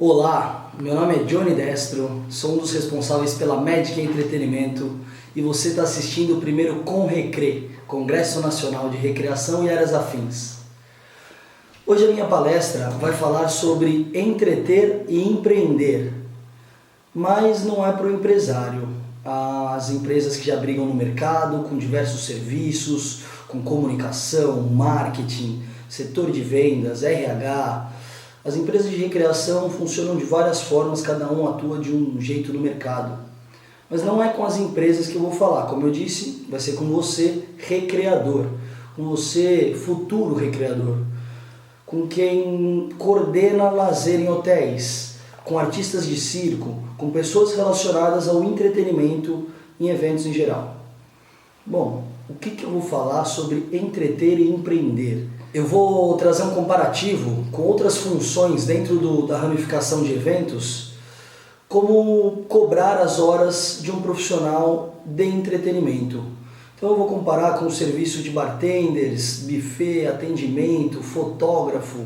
Olá, meu nome é Johnny Destro, sou um dos responsáveis pela Magic Entretenimento e você está assistindo o primeiro ConRecre, Congresso Nacional de Recreação e Áreas Afins. Hoje a minha palestra vai falar sobre entreter e empreender, mas não é para o empresário. As empresas que já brigam no mercado com diversos serviços, com comunicação, marketing, setor de vendas, RH. As empresas de recreação funcionam de várias formas, cada um atua de um jeito no mercado. Mas não é com as empresas que eu vou falar, como eu disse, vai ser com você, recreador, com você, futuro recreador, com quem coordena lazer em hotéis, com artistas de circo, com pessoas relacionadas ao entretenimento em eventos em geral. Bom, o que eu vou falar sobre entreter e empreender? Eu vou trazer um comparativo com outras funções dentro da ramificação de eventos, como cobrar as horas de um profissional de entretenimento. Então eu vou comparar com o serviço de bartenders, buffet, atendimento, fotógrafo,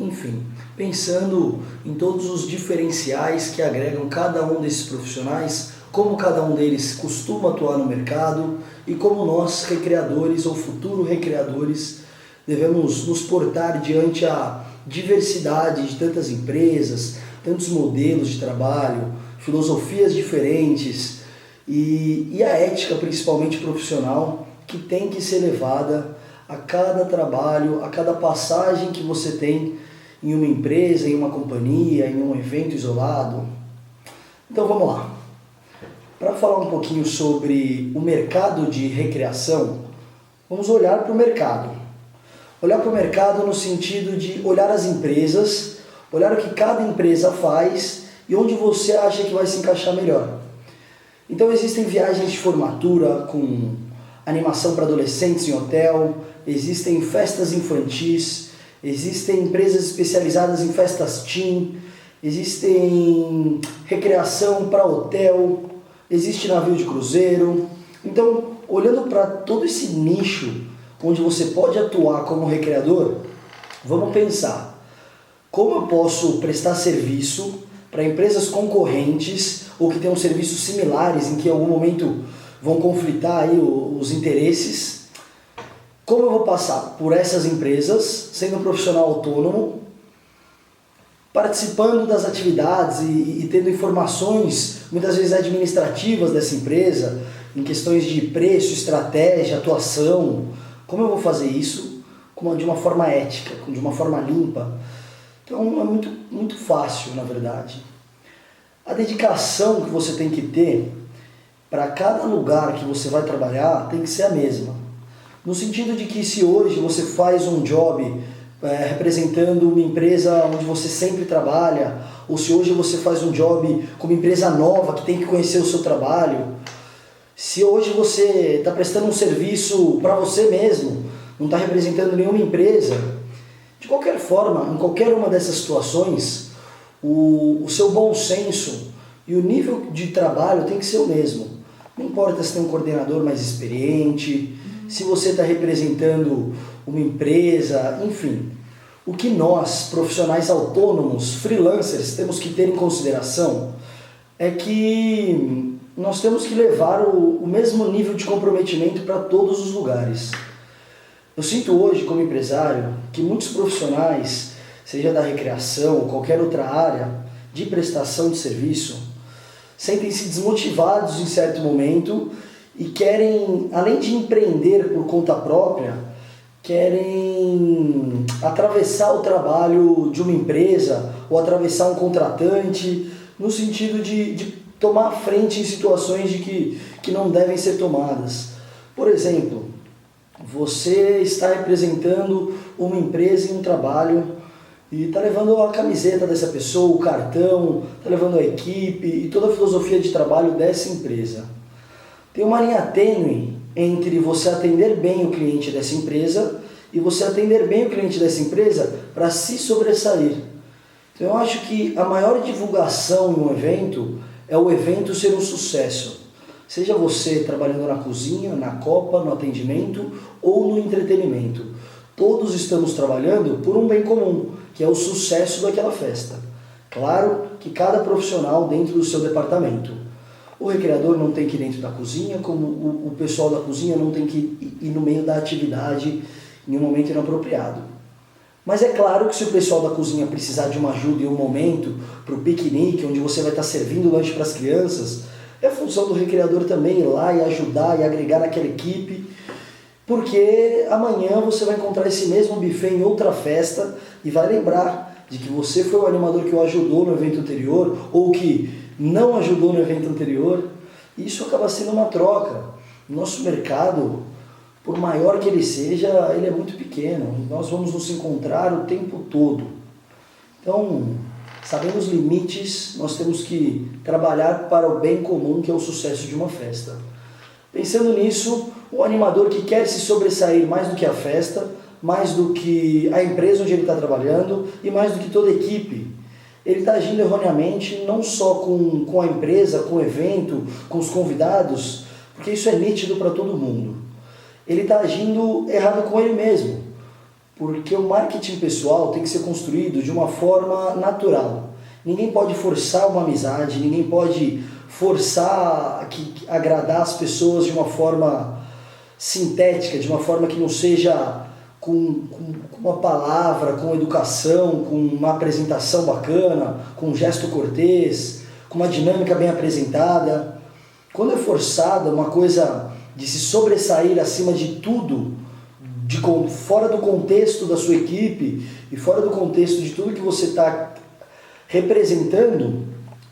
enfim, pensando em todos os diferenciais que agregam cada um desses profissionais, como cada um deles costuma atuar no mercado e como nós, recreadores ou futuros recreadores, devemos nos portar diante a diversidade de tantas empresas, tantos modelos de trabalho, filosofias diferentes e a ética, principalmente profissional, que tem que ser levada a cada trabalho, a cada passagem que você tem em uma empresa, em uma companhia, em um evento isolado. Então vamos lá. Para falar um pouquinho sobre o mercado de recreação, vamos olhar para o mercado. Olhar para o mercado no sentido de olhar as empresas, olhar o que cada empresa faz e onde você acha que vai se encaixar melhor. Então existem viagens de formatura com animação para adolescentes em hotel, existem festas infantis, existem empresas especializadas em festas teen, existem recreação para hotel, existe navio de cruzeiro. Então, olhando para todo esse nicho onde você pode atuar como recreador, vamos pensar como eu posso prestar serviço para empresas concorrentes ou que tenham serviços similares em que em algum momento vão conflitar aí os interesses. Como eu vou passar por essas empresas, sendo um profissional autônomo, participando das atividades e tendo informações, muitas vezes administrativas dessa empresa, em questões de preço, estratégia, atuação. Como eu vou fazer isso de uma forma ética, de uma forma limpa? Então é muito fácil, na verdade. A dedicação que você tem que ter para cada lugar que você vai trabalhar tem que ser a mesma. No sentido de que se hoje você faz um job representando uma empresa onde você sempre trabalha, ou se hoje você faz um job com uma empresa nova que tem que conhecer o seu trabalho, se hoje você está prestando um serviço para você mesmo, não está representando nenhuma empresa, de qualquer forma, em qualquer uma dessas situações, o seu bom senso e o nível de trabalho tem que ser o mesmo. Não importa se tem um coordenador mais experiente, se você está representando uma empresa, enfim. O que nós, profissionais autônomos, freelancers, temos que ter em consideração é que nós temos que levar o mesmo nível de comprometimento para todos os lugares. Eu sinto hoje, como empresário, que muitos profissionais, seja da recreação ou qualquer outra área de prestação de serviço, sentem-se desmotivados em certo momento e querem, além de empreender por conta própria, querem atravessar o trabalho de uma empresa ou atravessar um contratante no sentido de tomar frente em situações que não devem ser tomadas. Por exemplo, você está representando uma empresa em um trabalho e está levando a camiseta dessa pessoa, o cartão, está levando a equipe e toda a filosofia de trabalho dessa empresa. Tem uma linha tênue entre você atender bem o cliente dessa empresa e você atender bem o cliente dessa empresa para se sobressair. Então eu acho que a maior divulgação em um evento é o evento ser um sucesso. Seja você trabalhando na cozinha, na copa, no atendimento ou no entretenimento. Todos estamos trabalhando por um bem comum, que é o sucesso daquela festa. Claro que cada profissional dentro do seu departamento. O recreador não tem que ir dentro da cozinha, como o pessoal da cozinha não tem que ir no meio da atividade em um momento inapropriado. Mas é claro que se o pessoal da cozinha precisar de uma ajuda em um momento, para o piquenique, onde você vai estar servindo lanche para as crianças, é função do recreador também ir lá e ajudar e agregar naquela equipe, porque amanhã você vai encontrar esse mesmo buffet em outra festa e vai lembrar de que você foi o animador que o ajudou no evento anterior ou que não ajudou no evento anterior. Isso acaba sendo uma troca. Nosso mercado, por maior que ele seja, ele é muito pequeno. Nós vamos nos encontrar o tempo todo. Então, sabendo os limites, nós temos que trabalhar para o bem comum, que é o sucesso de uma festa. Pensando nisso, o animador que quer se sobressair mais do que a festa, mais do que a empresa onde ele está trabalhando e mais do que toda a equipe, ele está agindo erroneamente não só com a empresa, com o evento, com os convidados, porque isso é nítido para todo mundo. Ele está agindo errado com ele mesmo, porque o marketing pessoal tem que ser construído de uma forma natural. Ninguém pode forçar uma amizade, ninguém pode forçar agradar as pessoas de uma forma sintética, de uma forma que não seja com uma palavra, com educação, com uma apresentação bacana, com um gesto cortês, com uma dinâmica bem apresentada. Quando é forçada uma coisa de se sobressair acima de tudo, fora do contexto da sua equipe e fora do contexto de tudo que você está representando,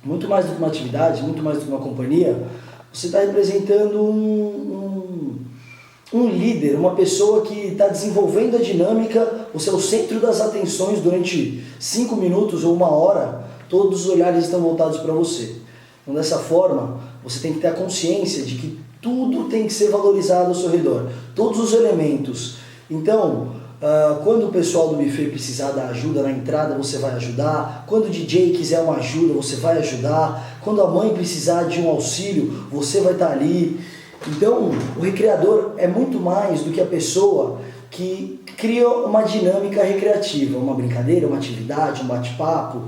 muito mais do que uma atividade, muito mais do que uma companhia, você está representando um líder, uma pessoa que está desenvolvendo a dinâmica, você é o centro das atenções durante 5 minutos ou 1 hora, todos os olhares estão voltados para você. Então, dessa forma, você tem que ter a consciência de que tudo tem que ser valorizado ao seu redor, todos os elementos. Então, quando o pessoal do buffet precisar da ajuda na entrada, você vai ajudar. Quando o DJ quiser uma ajuda, você vai ajudar. Quando a mãe precisar de um auxílio, você vai estar ali. Então, o recreador é muito mais do que a pessoa que cria uma dinâmica recreativa, uma brincadeira, uma atividade, um bate-papo,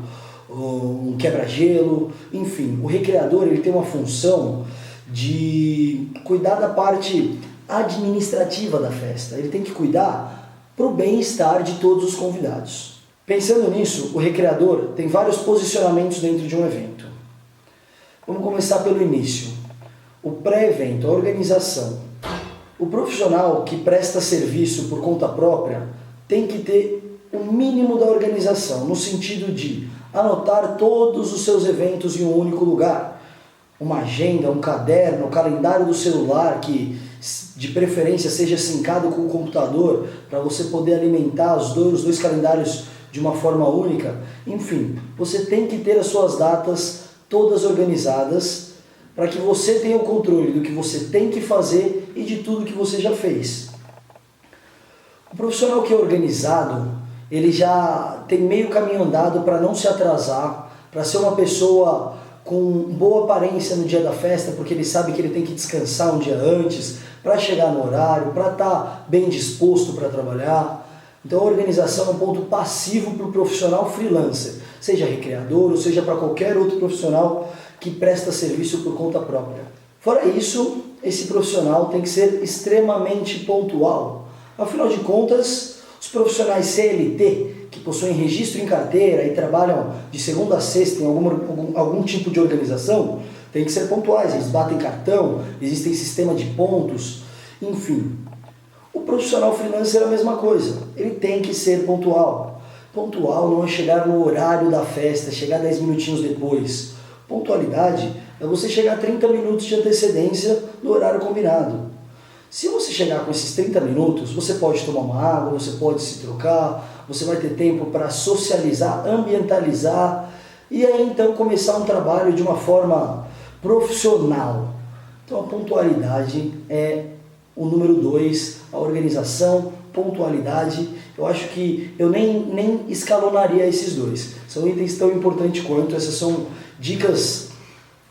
um quebra-gelo, enfim. O recreador ele tem uma função de cuidar da parte administrativa da festa. Ele tem que cuidar para o bem-estar de todos os convidados. Pensando nisso, o recreador tem vários posicionamentos dentro de um evento. Vamos começar pelo início. O pré-evento, a organização. O profissional que presta serviço por conta própria tem que ter o mínimo da organização, no sentido de anotar todos os seus eventos em um único lugar. Uma agenda, um caderno, um calendário do celular que de preferência seja sincado com o computador para você poder alimentar os dois calendários de uma forma única. Enfim, você tem que ter as suas datas todas organizadas para que você tenha o controle do que você tem que fazer e de tudo que você já fez. O profissional que é organizado, ele já tem meio caminho andado para não se atrasar, para ser uma pessoa com boa aparência no dia da festa, porque ele sabe que ele tem que descansar um dia antes, para chegar no horário, para estar bem disposto para trabalhar. Então a organização é um ponto passivo para o profissional freelancer, seja recreador ou seja para qualquer outro profissional que presta serviço por conta própria. Fora isso, esse profissional tem que ser extremamente pontual. Afinal de contas, os profissionais CLT, que possuem registro em carteira e trabalham de segunda a sexta em algum tipo de organização, tem que ser pontuais, eles batem cartão, existem sistema de pontos, enfim. O profissional freelancer é a mesma coisa, ele tem que ser pontual. Pontual não é chegar no horário da festa, chegar 10 minutinhos depois. Pontualidade é você chegar 30 minutos de antecedência no horário combinado. Se você chegar com esses 30 minutos, você pode tomar uma água, você pode se trocar, você vai ter tempo para socializar, ambientalizar e aí então começar um trabalho de uma forma profissional. Então a pontualidade é o número 2, a organização, pontualidade. Eu acho que eu nem escalonaria esses dois. São itens tão importantes quanto, essas são dicas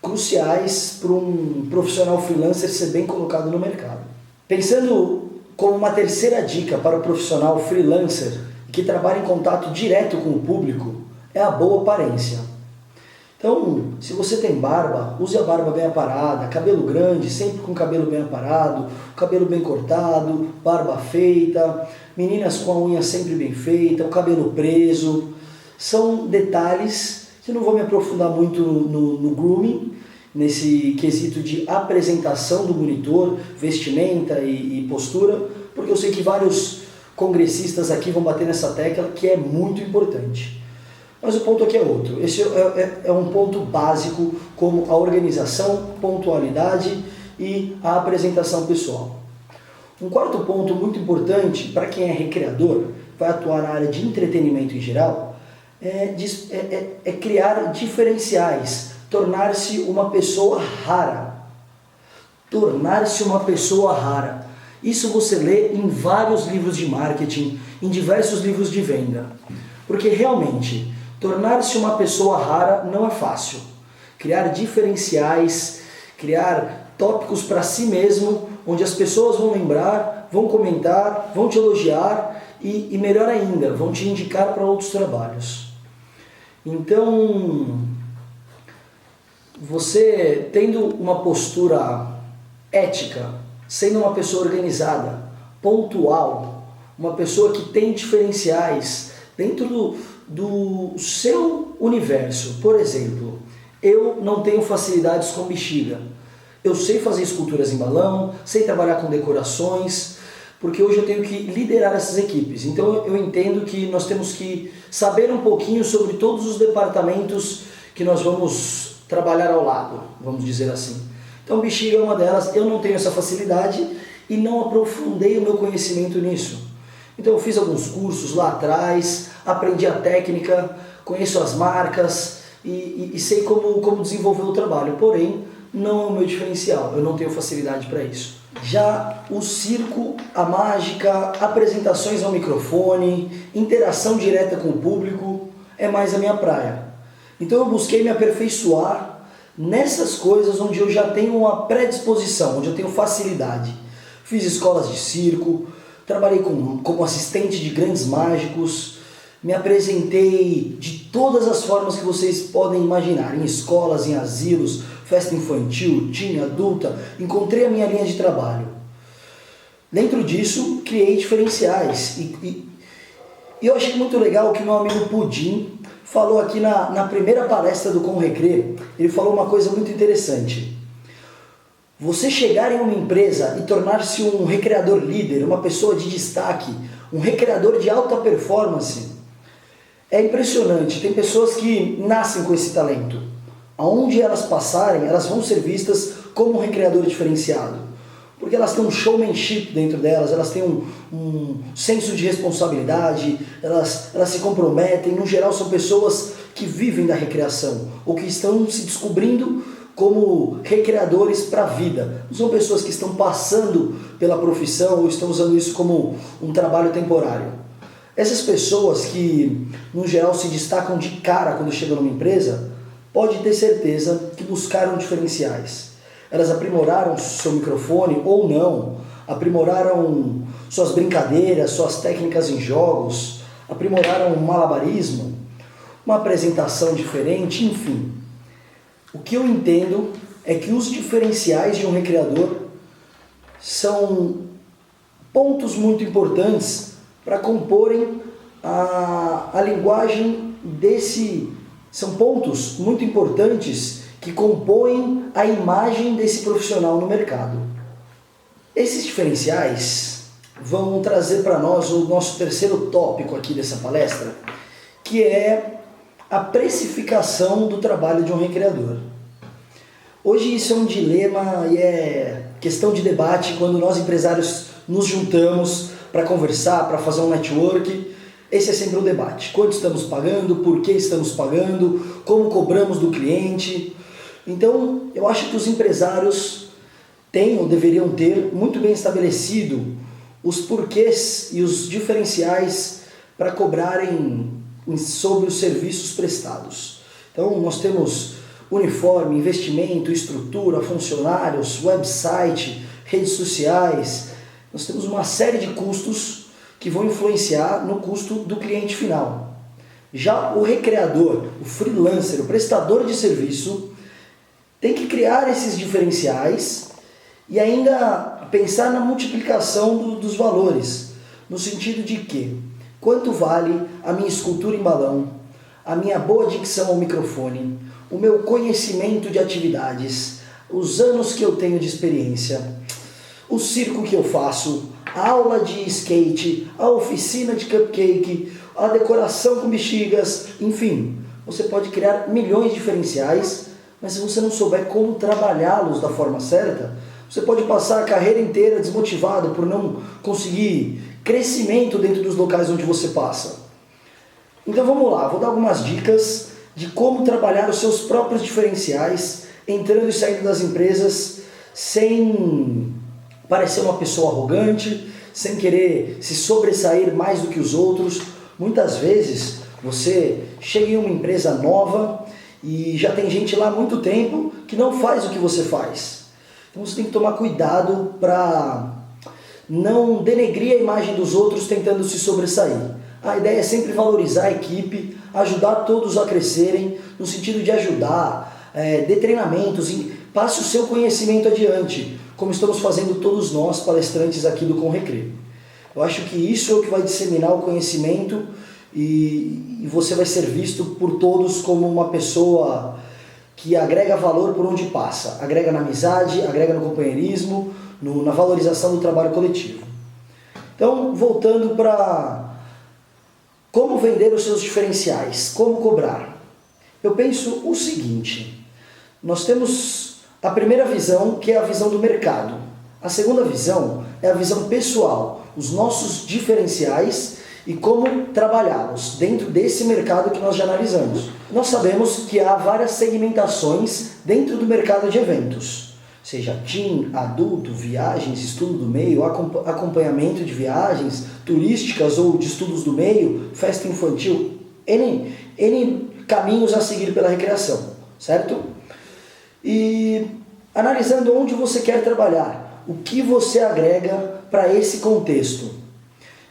cruciais para um profissional freelancer ser bem colocado no mercado. Pensando como uma terceira dica para o profissional freelancer que trabalha em contato direto com o público, é a boa aparência. Então, se você tem barba, use a barba bem aparada, cabelo grande, sempre com cabelo bem aparado, cabelo bem cortado, barba feita, meninas com a unha sempre bem feita, o cabelo preso. São detalhes que não vou me aprofundar muito no grooming, nesse quesito de apresentação do monitor, vestimenta e postura, porque eu sei que vários congressistas aqui vão bater nessa tecla que é muito importante. Mas o ponto aqui é outro. Esse é um ponto básico, como a organização, pontualidade e a apresentação pessoal. Um quarto ponto muito importante para quem é recreador, vai atuar na área de entretenimento em geral, é criar diferenciais, tornar-se uma pessoa rara. Tornar-se uma pessoa rara. Isso você lê em vários livros de marketing, em diversos livros de venda. Porque realmente, tornar-se uma pessoa rara não é fácil. Criar diferenciais, criar tópicos para si mesmo, onde as pessoas vão lembrar, vão comentar, vão te elogiar e melhor ainda, vão te indicar para outros trabalhos. Então, você tendo uma postura ética, sendo uma pessoa organizada, pontual, uma pessoa que tem diferenciais dentro do seu universo. Por exemplo, eu não tenho facilidades com bexiga. Eu sei fazer esculturas em balão, sei trabalhar com decorações, porque hoje eu tenho que liderar essas equipes. Então eu entendo que nós temos que saber um pouquinho sobre todos os departamentos que nós vamos trabalhar ao lado, vamos dizer assim. Então bexiga é uma delas, eu não tenho essa facilidade e não aprofundei o meu conhecimento nisso. Então eu fiz alguns cursos lá atrás, aprendi a técnica, conheço as marcas e sei como desenvolver o trabalho, porém não é o meu diferencial, eu não tenho facilidade para isso. Já o circo, a mágica, apresentações ao microfone, interação direta com o público é mais a minha praia. Então eu busquei me aperfeiçoar nessas coisas onde eu já tenho uma predisposição, onde eu tenho facilidade. Fiz escolas de circo, trabalhei como assistente de grandes mágicos, me apresentei de todas as formas que vocês podem imaginar, em escolas, em asilos, festa infantil, teen, adulta, encontrei a minha linha de trabalho. Dentro disso, criei diferenciais e eu achei muito legal que meu amigo Pudim falou aqui na primeira palestra do Com Recre, ele falou uma coisa muito interessante. Você chegar em uma empresa e tornar-se um recreador líder, uma pessoa de destaque, um recreador de alta performance, é impressionante. Tem pessoas que nascem com esse talento. Aonde elas passarem, elas vão ser vistas como um recreador diferenciado. Porque elas têm um showmanship dentro delas, elas têm um senso de responsabilidade, elas se comprometem. No geral, são pessoas que vivem da recreação ou que estão se descobrindo como recreadores para a vida. Não são pessoas que estão passando pela profissão ou estão usando isso como um trabalho temporário. Essas pessoas que, no geral, se destacam de cara quando chegam numa empresa, pode ter certeza que buscaram diferenciais. Elas aprimoraram seu microfone ou não, aprimoraram suas brincadeiras, suas técnicas em jogos, aprimoraram o malabarismo, uma apresentação diferente, enfim. O que eu entendo é que os diferenciais de um recreador são pontos muito importantes para comporem a linguagem desse... São pontos muito importantes que compõem a imagem desse profissional no mercado. Esses diferenciais vão trazer para nós o nosso terceiro tópico aqui dessa palestra, que é a precificação do trabalho de um recreador. Hoje isso é um dilema e é questão de debate quando nós empresários nos juntamos para conversar, para fazer um network. Esse é sempre o debate. Quanto estamos pagando, por que estamos pagando, como cobramos do cliente. Então, eu acho que os empresários têm ou deveriam ter muito bem estabelecido os porquês e os diferenciais para cobrarem sobre os serviços prestados. Então, nós temos uniforme, investimento, estrutura, funcionários, website, redes sociais. Nós temos uma série de custos que vão influenciar no custo do cliente final. Já o recreador, o freelancer, o prestador de serviço, tem que criar esses diferenciais e ainda pensar na multiplicação dos valores, no sentido de que quanto vale a minha escultura em balão, a minha boa dicção ao microfone, o meu conhecimento de atividades, os anos que eu tenho de experiência, o circo que eu faço, a aula de skate, a oficina de cupcake, a decoração com bexigas, enfim. Você pode criar milhões de diferenciais, mas se você não souber como trabalhá-los da forma certa, você pode passar a carreira inteira desmotivado por não conseguir crescimento dentro dos locais onde você passa. Então vamos lá, vou dar algumas dicas de como trabalhar os seus próprios diferenciais, entrando e saindo das empresas sem parecer uma pessoa arrogante, sem querer se sobressair mais do que os outros. Muitas vezes você chega em uma empresa nova e já tem gente lá há muito tempo que não faz o que você faz. Então você tem que tomar cuidado para não denegrir a imagem dos outros tentando se sobressair. A ideia é sempre valorizar a equipe, ajudar todos a crescerem, no sentido de ajudar, dê treinamentos, passe o seu conhecimento adiante, como estamos fazendo todos nós, palestrantes aqui do Conrecre. Eu acho que isso é o que vai disseminar o conhecimento e você vai ser visto por todos como uma pessoa que agrega valor por onde passa, agrega na amizade, agrega no companheirismo, na valorização do trabalho coletivo. Então, voltando para como vender os seus diferenciais, como cobrar. Eu penso o seguinte, nós temos a primeira visão, que é a visão do mercado. A segunda visão é a visão pessoal, os nossos diferenciais e como trabalhá-los dentro desse mercado que nós já analisamos. Nós sabemos que há várias segmentações dentro do mercado de eventos, seja teen, adulto, viagens, estudo do meio, acompanhamento de viagens turísticas ou de estudos do meio, festa infantil, N caminhos a seguir pela recreação, certo? E analisando onde você quer trabalhar, o que você agrega para esse contexto.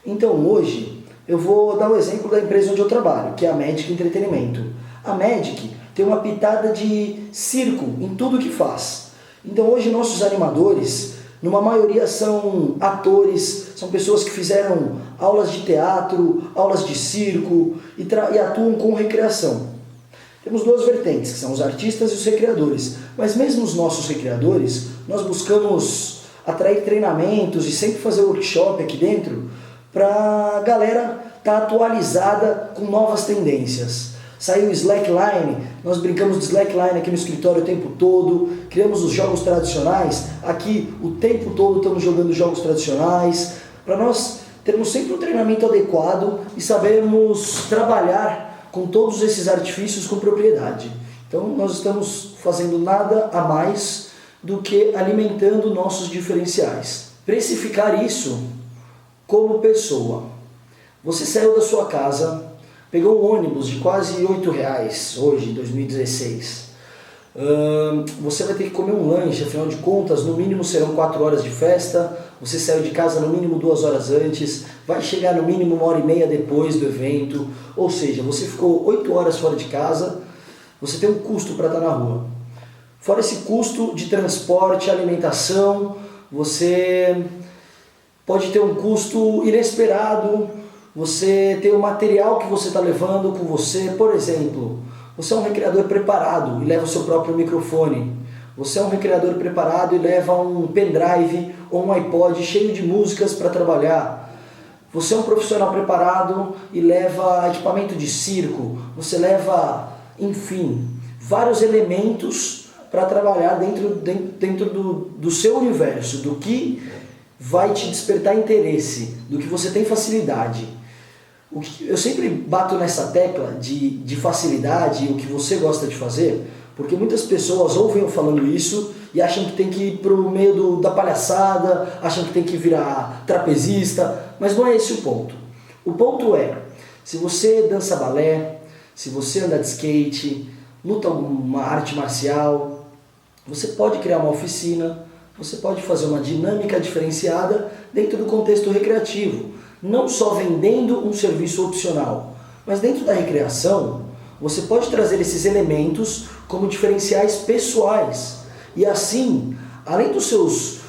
Então hoje eu vou dar o exemplo da empresa onde eu trabalho, que é a Magic Entretenimento. A Magic tem uma pitada de circo em tudo que faz. Então hoje nossos animadores, numa maioria são atores, são pessoas que fizeram aulas de teatro, aulas de circo e atuam com recreação. Temos duas vertentes, que são os artistas e os recreadores. Mas mesmo os nossos recreadores, nós buscamos atrair treinamentos e sempre fazer workshop aqui dentro para a galera estar atualizada com novas tendências. Saiu o Slackline, nós brincamos de Slackline aqui no escritório o tempo todo, criamos os jogos tradicionais, aqui o tempo todo estamos jogando jogos tradicionais, para nós termos sempre um treinamento adequado e sabermos trabalhar com todos esses artifícios com propriedade. Então nós estamos fazendo nada a mais do que alimentando nossos diferenciais. Precificar isso como pessoa. Você saiu da sua casa, pegou um ônibus de quase R$8 hoje, em 2016. Você vai ter que comer um lanche, afinal de contas, no mínimo serão 4 horas de festa, você saiu de casa no mínimo 2 horas antes, vai chegar no mínimo 1h30 depois do evento, ou seja, você ficou 8 horas fora de casa, você tem um custo para estar na rua. Fora esse custo de transporte, alimentação, você pode ter um custo inesperado, você tem o material que você está levando com você, por exemplo, você é um recreador preparado e leva o seu próprio microfone. Você é um recreador preparado e leva um pendrive ou um iPod cheio de músicas para trabalhar. Você é um profissional preparado e leva equipamento de circo. Você leva, enfim, vários elementos para trabalhar dentro do seu universo, do que vai te despertar interesse, do que você tem facilidade. Eu sempre bato nessa tecla de facilidade, o que você gosta de fazer, porque muitas pessoas ouvem eu falando isso e acham que tem que ir para o meio da palhaçada, acham que tem que virar trapezista, mas não é esse o ponto. O ponto é, se você dança balé, se você anda de skate, luta uma arte marcial, você pode criar uma oficina, você pode fazer uma dinâmica diferenciada dentro do contexto recreativo, não só vendendo um serviço opcional, Mas dentro da recreação, você pode trazer esses elementos como diferenciais pessoais. E assim, além de suas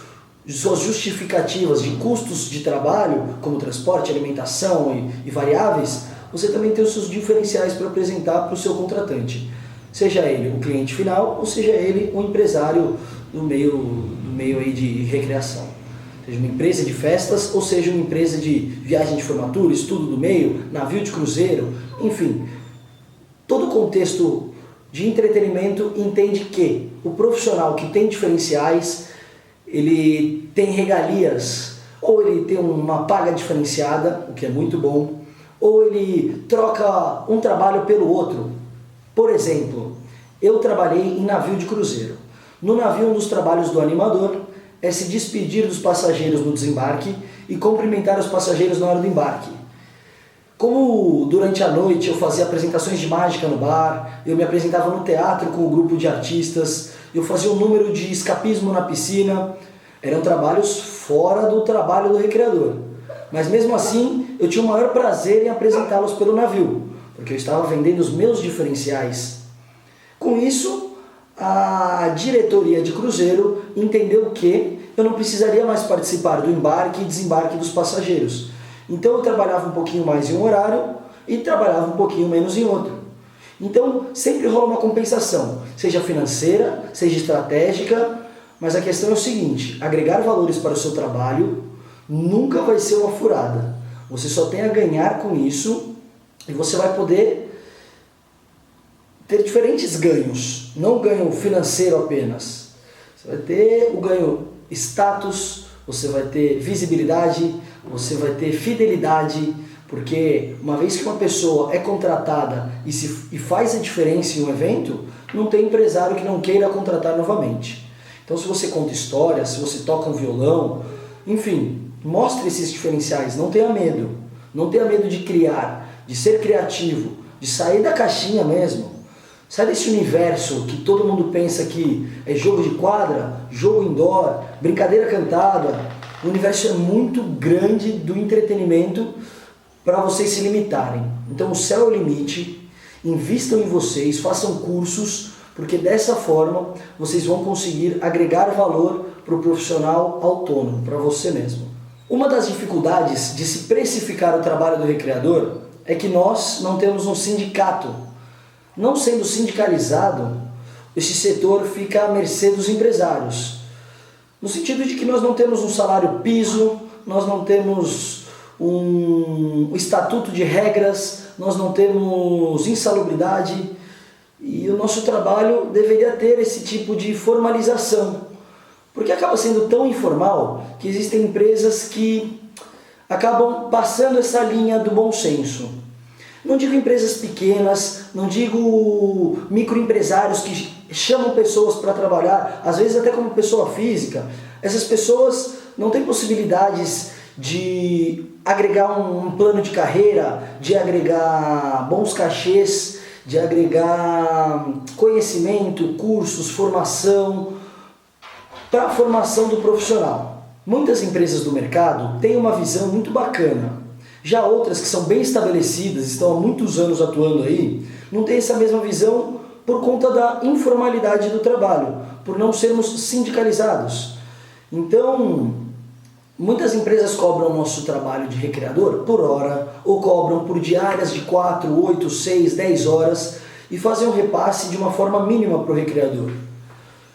justificativas de custos de trabalho, como transporte, alimentação e variáveis, você também tem os seus diferenciais para apresentar para o seu contratante. Seja ele o cliente final ou seja ele o empresário do meio aí de recreação. Seja uma empresa de festas ou seja uma empresa de viagem de formatura, estudo do meio, navio de cruzeiro, enfim. Todo o contexto de entretenimento entende que o profissional que tem diferenciais, ele tem regalias, ou ele tem uma paga diferenciada, o que é muito bom, ou ele troca um trabalho pelo outro. Por exemplo, eu trabalhei em navio de cruzeiro. No navio, um dos trabalhos do animador é se despedir dos passageiros no desembarque e cumprimentar os passageiros na hora do embarque. Como durante a noite eu fazia apresentações de mágica no bar, eu me apresentava no teatro com um grupo de artistas, eu fazia um número de escapismo na piscina, eram trabalhos fora do trabalho do recreador. Mas mesmo assim, eu tinha o maior prazer em apresentá-los pelo navio, porque eu estava vendendo os meus diferenciais. Com isso, a diretoria de cruzeiro entendeu que eu não precisaria mais participar do embarque e desembarque dos passageiros. Então eu trabalhava um pouquinho mais em um horário e trabalhava um pouquinho menos em outro. Então sempre rola uma compensação, seja financeira, seja estratégica, mas a questão é o seguinte: agregar valores para o seu trabalho nunca vai ser uma furada. Você só tem a ganhar com isso e você vai poder ter diferentes ganhos, não ganho financeiro apenas. Você vai ter o ganho status, você vai ter visibilidade, você vai ter fidelidade, porque uma vez que uma pessoa é contratada e faz a diferença em um evento, não tem empresário que não queira contratar novamente. Então se você conta histórias, se você toca um violão, enfim, mostre esses diferenciais, não tenha medo. Não tenha medo de criar, de ser criativo, de sair da caixinha mesmo. Sai desse universo que todo mundo pensa que é jogo de quadra, jogo indoor, brincadeira cantada. O universo é muito grande do entretenimento para vocês se limitarem. Então o céu é o limite, invistam em vocês, façam cursos, porque dessa forma vocês vão conseguir agregar valor para o profissional autônomo, para você mesmo. Uma das dificuldades de se precificar o trabalho do recreador é que nós não temos um sindicato. Não sendo sindicalizado, esse setor fica à mercê dos empresários. No sentido de que nós não temos um salário piso, nós não temos um estatuto de regras, nós não temos insalubridade e o nosso trabalho deveria ter esse tipo de formalização. Porque acaba sendo tão informal que existem empresas que acabam passando essa linha do bom senso. Não digo empresas pequenas, não digo microempresários que chamam pessoas para trabalhar, às vezes até como pessoa física. Essas pessoas não têm possibilidades de agregar um plano de carreira, de agregar bons cachês, de agregar conhecimento, cursos, formação, para a formação do profissional. Muitas empresas do mercado têm uma visão muito bacana. Já outras que são bem estabelecidas, estão há muitos anos atuando aí, não têm essa mesma visão por conta da informalidade do trabalho, por não sermos sindicalizados. Então, muitas empresas cobram o nosso trabalho de recreador por hora, ou cobram por diárias de 4, 8, 6, 10 horas e fazem um repasse de uma forma mínima para o recreador.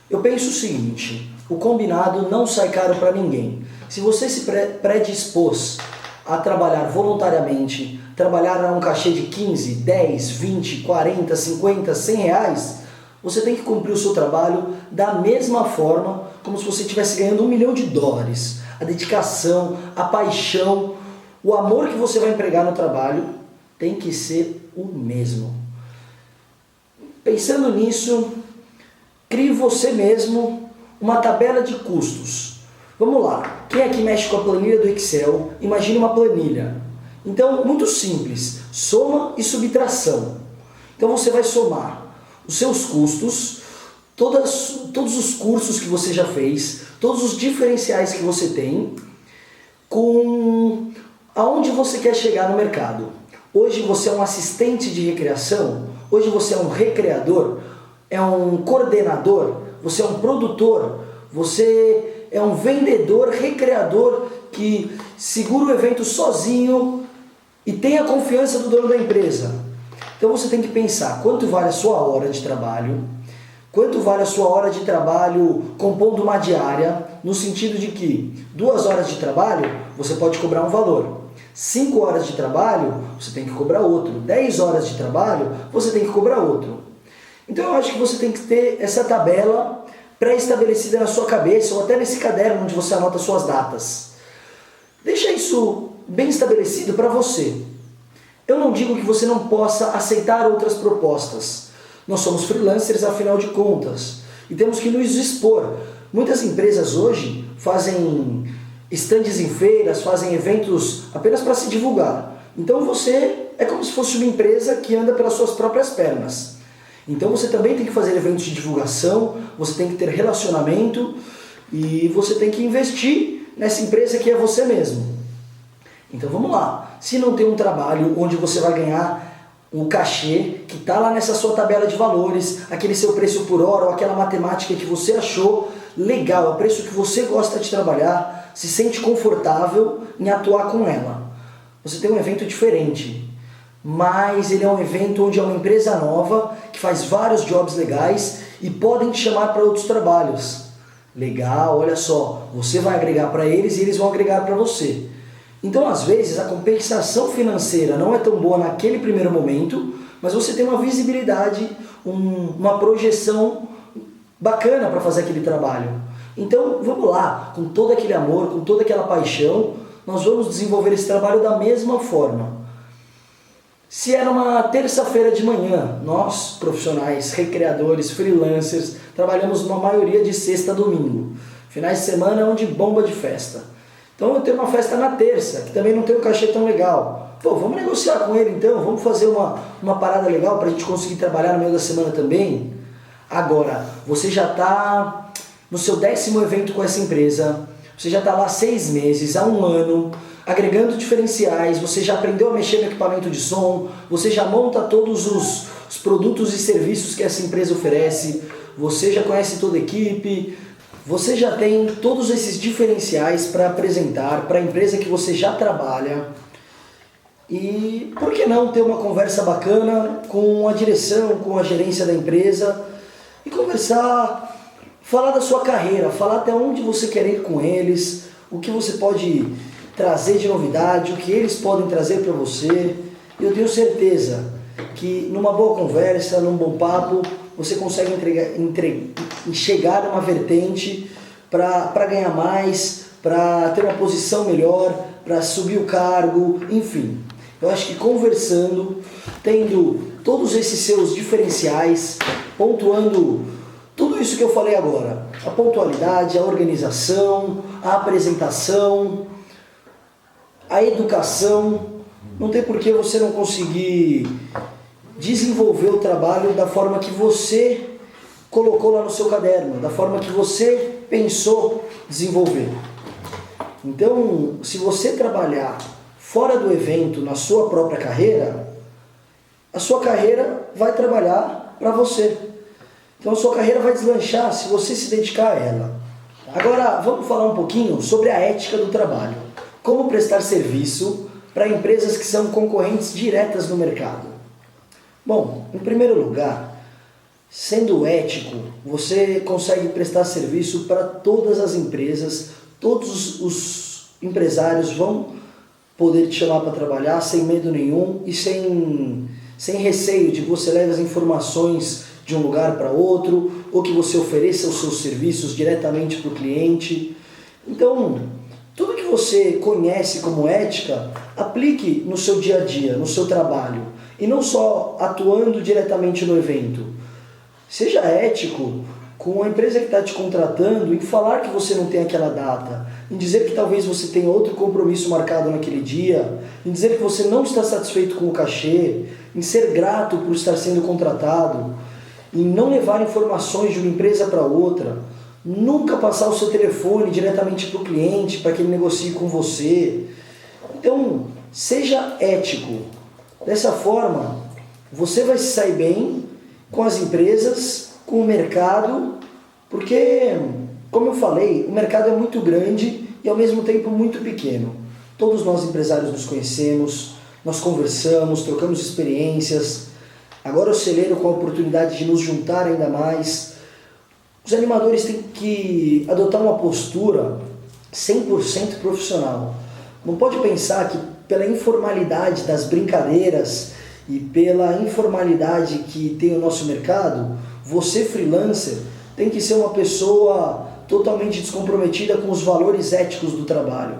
Eu penso o seguinte: o combinado não sai caro para ninguém. Se você se predispôs a trabalhar voluntariamente, trabalhar a um cachê de 15, 10, 20, 40, 50, 100 reais, você tem que cumprir o seu trabalho da mesma forma como se você estivesse ganhando $1 milhão. A dedicação, a paixão, o amor que você vai empregar no trabalho tem que ser o mesmo. Pensando nisso, crie você mesmo uma tabela de custos. Vamos lá, quem aqui mexe com a planilha do Excel, imagine uma planilha. Então, muito simples, soma e subtração. Então você vai somar os seus custos, todos os cursos que você já fez, todos os diferenciais que você tem, com aonde você quer chegar no mercado. Hoje você é um assistente de recreação, hoje você é um recreador, é um coordenador, você é um produtor, você é um vendedor, recreador que segura o evento sozinho e tem a confiança do dono da empresa. Então você tem que pensar quanto vale a sua hora de trabalho, quanto vale a sua hora de trabalho compondo uma diária, no sentido de que 2 horas de trabalho você pode cobrar um valor, 5 horas de trabalho você tem que cobrar outro, 10 horas de trabalho você tem que cobrar outro. Então eu acho que você tem que ter essa tabela pré-estabelecida na sua cabeça ou até nesse caderno onde você anota suas datas. Deixa isso bem estabelecido para você. Eu não digo que você não possa aceitar outras propostas. Nós somos freelancers, afinal de contas, e temos que nos expor. Muitas empresas hoje fazem estandes em feiras, fazem eventos apenas para se divulgar. Então você é como se fosse uma empresa que anda pelas suas próprias pernas. Então você também tem que fazer eventos de divulgação, você tem que ter relacionamento e você tem que investir nessa empresa que é você mesmo. Então vamos lá, se não tem um trabalho onde você vai ganhar um cachê que está lá nessa sua tabela de valores, aquele seu preço por hora ou aquela matemática que você achou legal, é o preço que você gosta de trabalhar, se sente confortável em atuar com ela. Você tem um evento diferente, mas ele é um evento onde é uma empresa nova que faz vários jobs legais e podem te chamar para outros trabalhos. Legal, olha só, você vai agregar para eles e eles vão agregar para você. Então, às vezes, a compensação financeira não é tão boa naquele primeiro momento, mas você tem uma visibilidade, uma projeção bacana para fazer aquele trabalho. Então, vamos lá, com todo aquele amor, com toda aquela paixão, nós vamos desenvolver esse trabalho da mesma forma. Se era uma terça-feira de manhã, nós, profissionais, recreadores, freelancers, trabalhamos uma maioria de sexta a domingo. Finais de semana é onde bomba de festa. Então eu tenho uma festa na terça, que também não tem um cachê tão legal. Pô, vamos negociar com ele então, vamos fazer uma parada legal para a gente conseguir trabalhar no meio da semana também. Agora, você já está no seu 10º evento com essa empresa, você já está lá 6 meses, há 1 ano, agregando diferenciais, você já aprendeu a mexer no equipamento de som, você já monta todos os produtos e serviços que essa empresa oferece, você já conhece toda a equipe, você já tem todos esses diferenciais para apresentar para a empresa que você já trabalha. E por que não ter uma conversa bacana com a direção, com a gerência da empresa e conversar, falar da sua carreira, falar até onde você quer ir com eles, o que você pode trazer de novidade, o que eles podem trazer para você. Eu tenho certeza que numa boa conversa, num bom papo, você consegue chegar a uma vertente para ganhar mais, para ter uma posição melhor, para subir o cargo, enfim. Eu acho que conversando, tendo todos esses seus diferenciais, pontuando tudo isso que eu falei agora, a pontualidade, a organização, a apresentação, a educação, não tem por que você não conseguir desenvolver o trabalho da forma que você colocou lá no seu caderno, da forma que você pensou desenvolver. Então, se você trabalhar fora do evento, na sua própria carreira, a sua carreira vai trabalhar para você. Então a sua carreira vai deslanchar se você se dedicar a ela. Agora, vamos falar um pouquinho sobre a ética do trabalho. Como prestar serviço para empresas que são concorrentes diretas no mercado. Bom, em primeiro lugar, sendo ético, você consegue prestar serviço para todas as empresas, todos os empresários vão poder te chamar para trabalhar sem medo nenhum e sem receio de que você leve as informações de um lugar para outro ou que você ofereça os seus serviços diretamente para o cliente. Então, tudo que você conhece como ética, aplique no seu dia a dia, no seu trabalho. E não só atuando diretamente no evento. Seja ético com a empresa que está te contratando em falar que você não tem aquela data, em dizer que talvez você tenha outro compromisso marcado naquele dia, em dizer que você não está satisfeito com o cachê, em ser grato por estar sendo contratado, em não levar informações de uma empresa para outra, nunca passar o seu telefone diretamente para o cliente para que ele negocie com você. Então, seja ético. Dessa forma, você vai se sair bem com as empresas, com o mercado, porque, como eu falei, o mercado é muito grande e ao mesmo tempo muito pequeno. Todos nós empresários nos conhecemos, nós conversamos, trocamos experiências. Agora o celeiro com a oportunidade de nos juntar ainda mais. Os animadores têm que adotar uma postura 100% profissional. Não pode pensar que pela informalidade das brincadeiras e pela informalidade que tem o nosso mercado, você freelancer tem que ser uma pessoa totalmente descomprometida com os valores éticos do trabalho.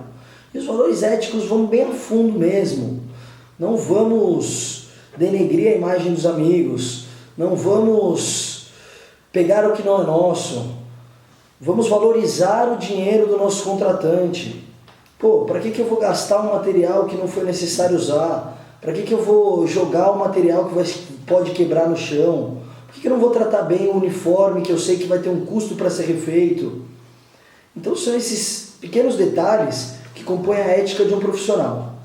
E os valores éticos vão bem a fundo mesmo. Não vamos denegrir a imagem dos amigos, não vamos pegar o que não é nosso, vamos valorizar o dinheiro do nosso contratante. Pô, para que eu vou gastar um material que não foi necessário usar? Para que eu vou jogar um material que pode quebrar no chão? Por que eu não vou tratar bem o uniforme que eu sei que vai ter um custo para ser refeito? Então são esses pequenos detalhes que compõem a ética de um profissional.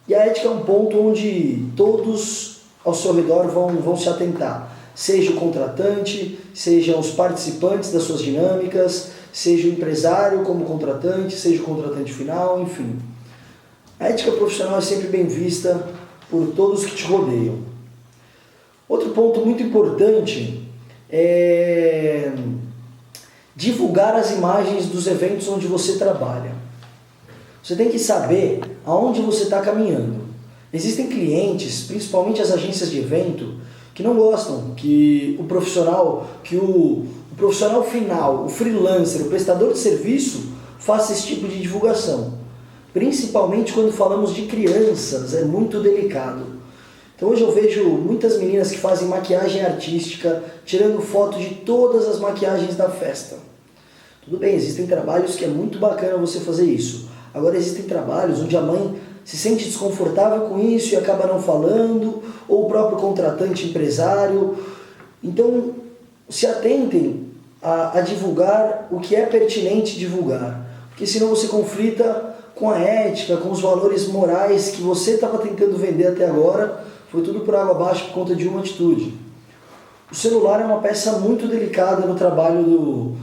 E a ética é um ponto onde todos ao seu redor vão se atentar. Seja o contratante, sejam os participantes das suas dinâmicas, seja o empresário como contratante, seja o contratante final, enfim. A ética profissional é sempre bem vista por todos que te rodeiam. Outro ponto muito importante é divulgar as imagens dos eventos onde você trabalha. Você tem que saber aonde você está caminhando. Existem clientes, principalmente as agências de evento, que não gostam que o profissional final, o freelancer, o prestador de serviço, faça esse tipo de divulgação. Principalmente quando falamos de crianças, é muito delicado. Então hoje eu vejo muitas meninas que fazem maquiagem artística, tirando foto de todas as maquiagens da festa. Tudo bem, existem trabalhos que é muito bacana você fazer isso. Agora existem trabalhos onde a mãe se sente desconfortável com isso e acaba não falando, ou o próprio contratante empresário. Então, se atentem a divulgar o que é pertinente divulgar, porque senão você conflita com a ética, com os valores morais que você estava tentando vender até agora, foi tudo por água abaixo por conta de uma atitude. O celular é uma peça muito delicada no trabalho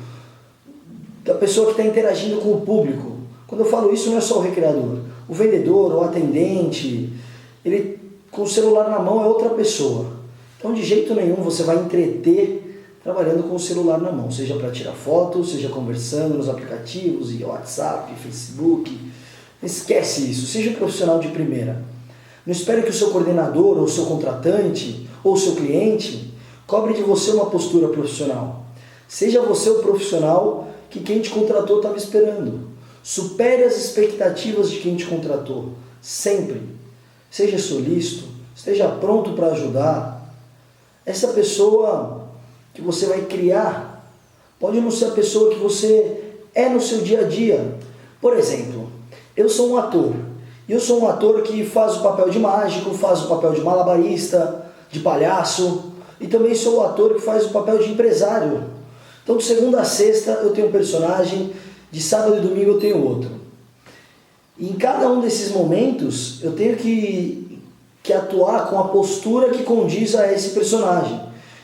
da pessoa que está interagindo com o público. Quando eu falo isso, não é só o recreador. O vendedor, o atendente, ele com o celular na mão é outra pessoa. Então, de jeito nenhum, você vai entreter trabalhando com o celular na mão, seja para tirar fotos, seja conversando nos aplicativos, e WhatsApp, Facebook. Esquece isso, seja um profissional de primeira. Não espere que o seu coordenador, ou o seu contratante, ou o seu cliente cobre de você uma postura profissional. Seja você o profissional que quem te contratou estava esperando. Supere as expectativas de quem te contratou, sempre. Seja solícito, esteja pronto para ajudar. Essa pessoa que você vai criar pode não ser a pessoa que você é no seu dia a dia. Por exemplo, eu sou um ator. E eu sou um ator que faz o papel de mágico, faz o papel de malabarista, de palhaço. E também sou o ator que faz o papel de empresário. Então, de segunda a sexta eu tenho um personagem, de sábado e domingo eu tenho outro. E em cada um desses momentos eu tenho que atuar com a postura que condiz a esse personagem.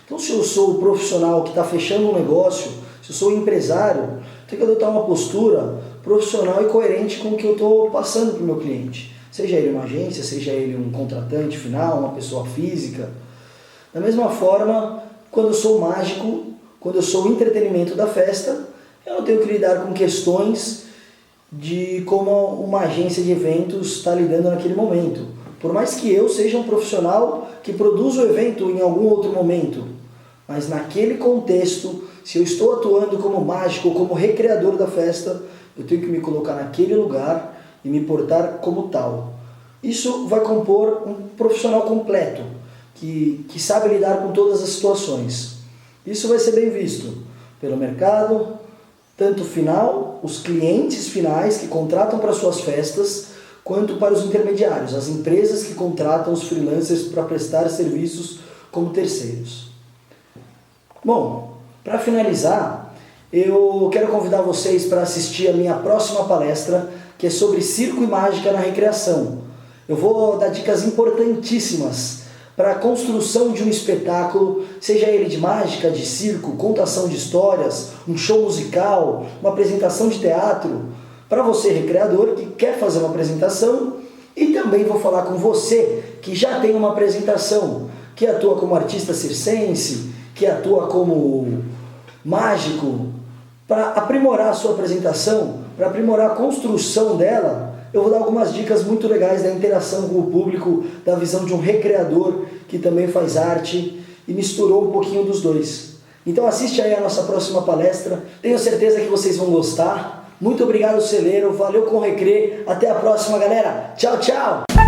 Então, se eu sou o profissional que está fechando um negócio, se eu sou o empresário, eu tenho que adotar uma postura profissional e coerente com o que eu estou passando para o meu cliente. Seja ele uma agência, seja ele um contratante final, uma pessoa física. Da mesma forma, quando eu sou mágico, quando eu sou o entretenimento da festa, eu não tenho que lidar com questões de como uma agência de eventos está lidando naquele momento. Por mais que eu seja um profissional que produza o evento em algum outro momento, mas naquele contexto, se eu estou atuando como mágico, como recreador da festa, eu tenho que me colocar naquele lugar e me portar como tal. Isso vai compor um profissional completo, que sabe lidar com todas as situações. Isso vai ser bem visto pelo mercado, tanto final, os clientes finais que contratam para suas festas, quanto para os intermediários, as empresas que contratam os freelancers para prestar serviços como terceiros. Bom, para finalizar, eu quero convidar vocês para assistir a minha próxima palestra, que é sobre circo e mágica na recreação. Eu vou dar dicas importantíssimas para a construção de um espetáculo, seja ele de mágica, de circo, contação de histórias, um show musical, uma apresentação de teatro, para você, recreador, que quer fazer uma apresentação, e também vou falar com você que já tem uma apresentação, que atua como artista circense, que atua como mágico, para aprimorar a sua apresentação, para aprimorar a construção dela. Eu vou dar algumas dicas muito legais da interação com o público, da visão de um recreador que também faz arte e misturou um pouquinho dos dois. Então assiste aí a nossa próxima palestra, tenho certeza que vocês vão gostar. Muito obrigado, Celeiro, valeu com o Recre, até a próxima, galera, tchau, tchau!